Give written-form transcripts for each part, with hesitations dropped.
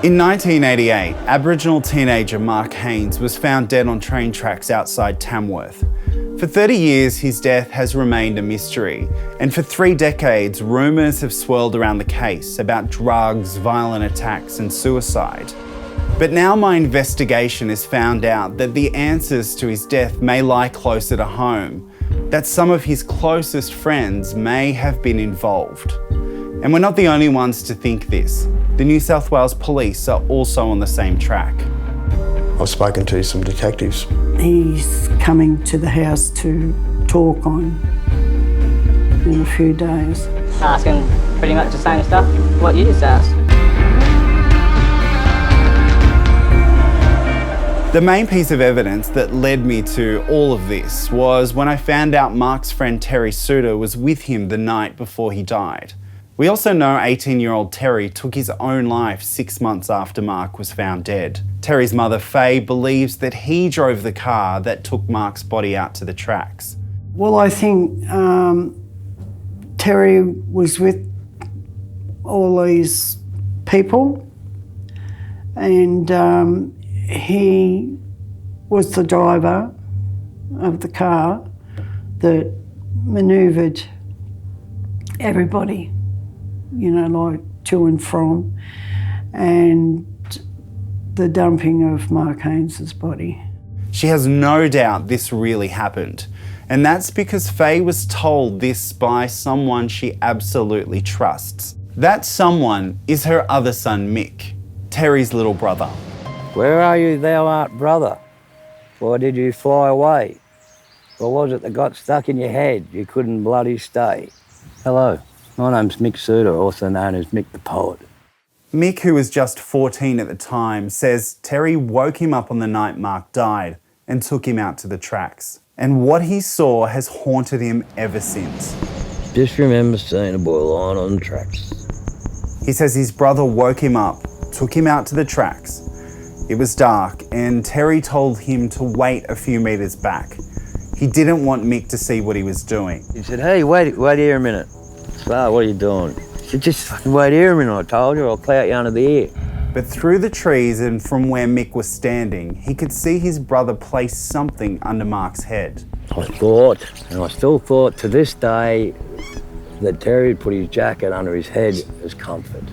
In 1988, Aboriginal teenager Mark Haines was found dead on train tracks outside Tamworth. For 30 years, his death has remained a mystery, and for 3 decades, rumours have swirled around the case about drugs, violent attacks and suicide. But now my investigation has found out that the answers to his death may lie closer to home, that some of his closest friends may have been involved. And we're not the only ones to think this. The New South Wales Police are also on the same track. I've spoken to some detectives. He's coming to the house to talk on in a few days. Asking pretty much the same stuff what you just asked. The main piece of evidence that led me to all of this was when I found out Mark's friend Terry Suter was with him the night before he died. We also know 18-year-old Terry took his own life 6 months after Mark was found dead. Terry's mother, Faye, believes that he drove the car that took Mark's body out to the tracks. Well, I think Terry was with all these people and he was the driver of the car that manoeuvred everybody, you know, like to and from, and the dumping of Mark Haines's body. She has no doubt this really happened, and that's because Faye was told this by someone she absolutely trusts. That someone is her other son, Mick, Terry's little brother. Where are you, thou art brother? Why did you fly away? What was it that got stuck in your head? You couldn't bloody stay. Hello, my name's Mick Suter, also known as Mick the Poet. Mick, who was just 14 at the time, says Terry woke him up on the night Mark died and took him out to the tracks. And what he saw has haunted him ever since. Just remember seeing a boy lying on the tracks. He says his brother woke him up, took him out to the tracks. It was dark and Terry told him to wait a few metres back. He didn't want Mick to see what he was doing. He said, hey, wait here a minute. Sir, what are you doing? He said, just fucking wait here a minute, I told you, I'll clear you under the air. But through the trees and from where Mick was standing, he could see his brother place something under Mark's head. I thought, and I still thought to this day, that Terry had put his jacket under his head as comfort.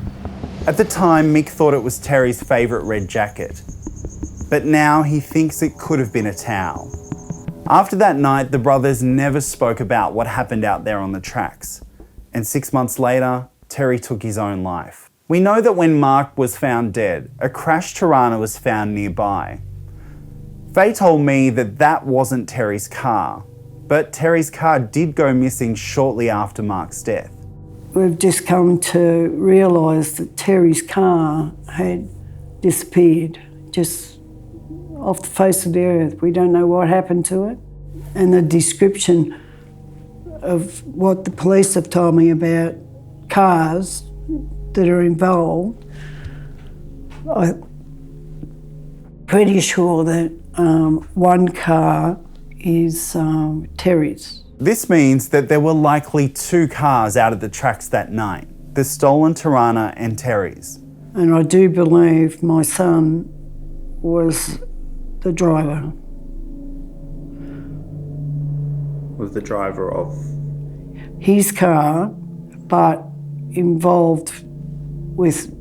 At the time, Mick thought it was Terry's favourite red jacket. But now he thinks it could have been a towel. After that night, the brothers never spoke about what happened out there on the tracks. And 6 months later, Terry took his own life. We know that when Mark was found dead, a crashed Tirana was found nearby. Faye told me that that wasn't Terry's car, but Terry's car did go missing shortly after Mark's death. We've just come to realise that Terry's car had disappeared, just off the face of the earth. We don't know what happened to it. And the description of what the police have told me about cars that are involved, I'm pretty sure that one car is Terry's. This means that there were likely 2 cars out at the tracks that night, the stolen Tirana and Terry's. And I do believe my son was the driver. Was the driver of? His car, but involved with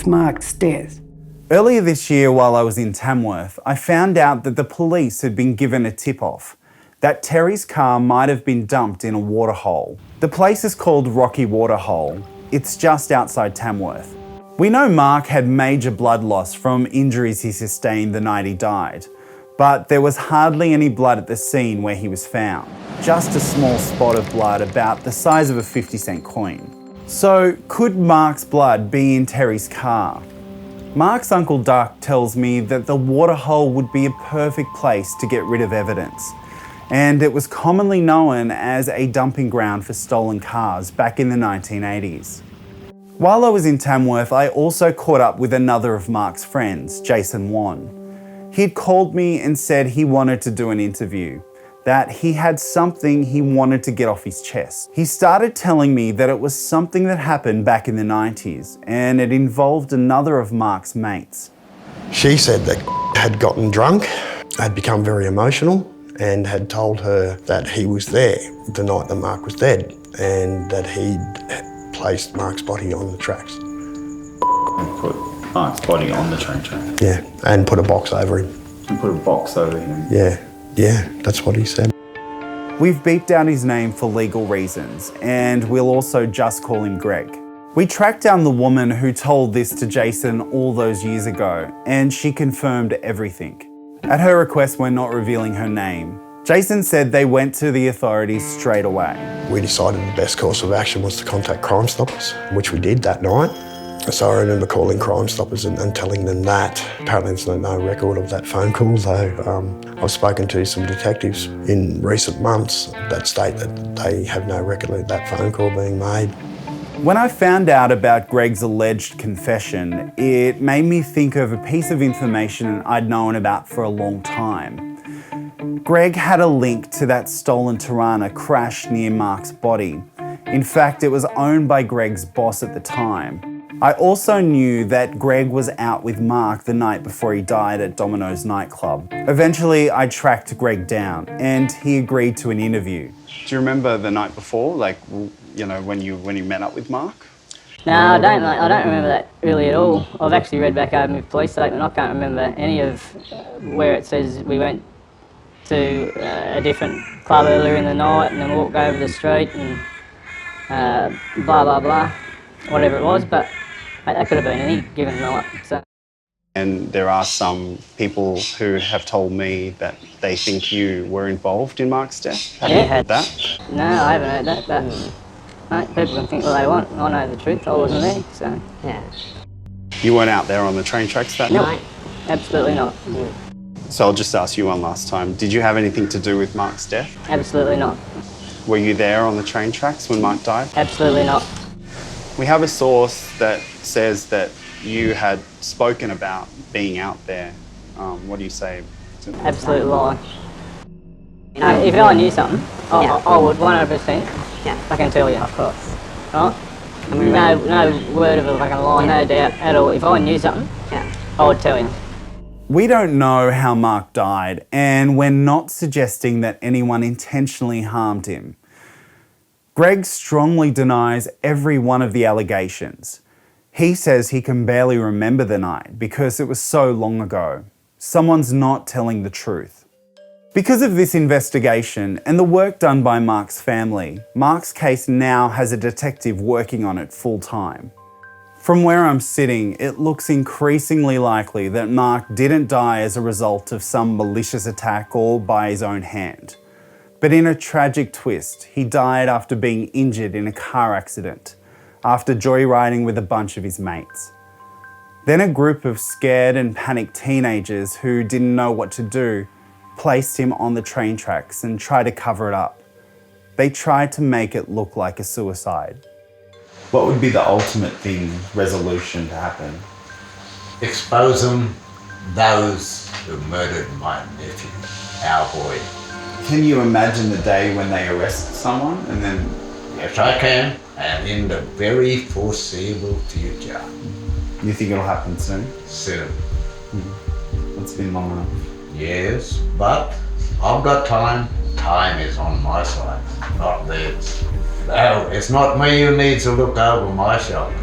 Mark's death. Earlier this year, while I was in Tamworth, I found out that the police had been given a tip-off that Terry's car might have been dumped in a waterhole. The place is called Rocky Waterhole. It's just outside Tamworth. We know Mark had major blood loss from injuries he sustained the night he died, but there was hardly any blood at the scene where he was found. Just a small spot of blood about the size of a 50-cent coin. So could Mark's blood be in Terry's car? Mark's Uncle Duck tells me that the waterhole would be a perfect place to get rid of evidence. And it was commonly known as a dumping ground for stolen cars back in the 1980s. While I was in Tamworth, I also caught up with another of Mark's friends, Jason Wan. He'd called me and said he wanted to do an interview. that he had something he wanted to get off his chest. He started telling me that it was something that happened back in the 90s, and it involved another of Mark's mates. She said that had gotten drunk, had become very emotional, and had told her that he was there the night that Mark was dead, and that he'd placed Mark's body on the tracks. And put Mark's body on the train track? Yeah, and put a box over him. And put a box over him? Yeah, that's what he said. We've beeped out his name for legal reasons, and we'll also just call him Greg. We tracked down the woman who told this to Jason all those years ago, and she confirmed everything. At her request, we're not revealing her name. Jason said they went to the authorities straight away. We decided the best course of action was to contact Crime Stoppers, which we did that night. So I remember calling Crime Stoppers and telling them that. Apparently there's no record of that phone call, though. I've spoken to some detectives in recent months that state that they have no record of that phone call being made. When I found out about Greg's alleged confession, it made me think of a piece of information I'd known about for a long time. Greg had a link to that stolen Tirana crash near Mark's body. In fact, it was owned by Greg's boss at the time. I also knew that Greg was out with Mark the night before he died at Domino's nightclub. Eventually, I tracked Greg down and he agreed to an interview. Do you remember the night before, when you met up with Mark? No, I don't remember that really at all. I've actually read back over my police statement. I can't remember any of where it says we went to a different club earlier in the night and then walked over the street and blah, blah, blah, whatever it was, but that could have been any given night. So. And there are some people who have told me that they think you were involved in Mark's death. Have you heard that? No, I haven't heard that, but people can think what they want. I know the truth, I wasn't there, so. Yeah. You weren't out there on the train tracks that night? No, absolutely not. So I'll just ask you one last time. Did you have anything to do with Mark's death? Absolutely not. Were you there on the train tracks when Mark died? Absolutely not. We have a source that says that you had spoken about being out there. What do you say? Absolute lie. If I knew something, I would 100%. Yeah. I can tell you, of course. Right? No word of a fucking lie, no doubt at all. If I knew something, I would tell you. We don't know how Mark died, and we're not suggesting that anyone intentionally harmed him. Greg strongly denies every one of the allegations. He says he can barely remember the night because it was so long ago. Someone's not telling the truth. Because of this investigation and the work done by Mark's family, Mark's case now has a detective working on it full time. From where I'm sitting, it looks increasingly likely that Mark didn't die as a result of some malicious attack or by his own hand. But in a tragic twist, he died after being injured in a car accident, after joyriding with a bunch of his mates. Then a group of scared and panicked teenagers who didn't know what to do placed him on the train tracks and tried to cover it up. They tried to make it look like a suicide. What would be the ultimate resolution to happen? Exposing those who murdered my nephew, our boy. Can you imagine the day when they arrest someone and then... Yes, I can, and in the very foreseeable future. You think it'll happen soon? Soon. It's been long enough. Yes, but I've got time. Time is on my side, not theirs. No, it's not me who needs to look over my shoulder.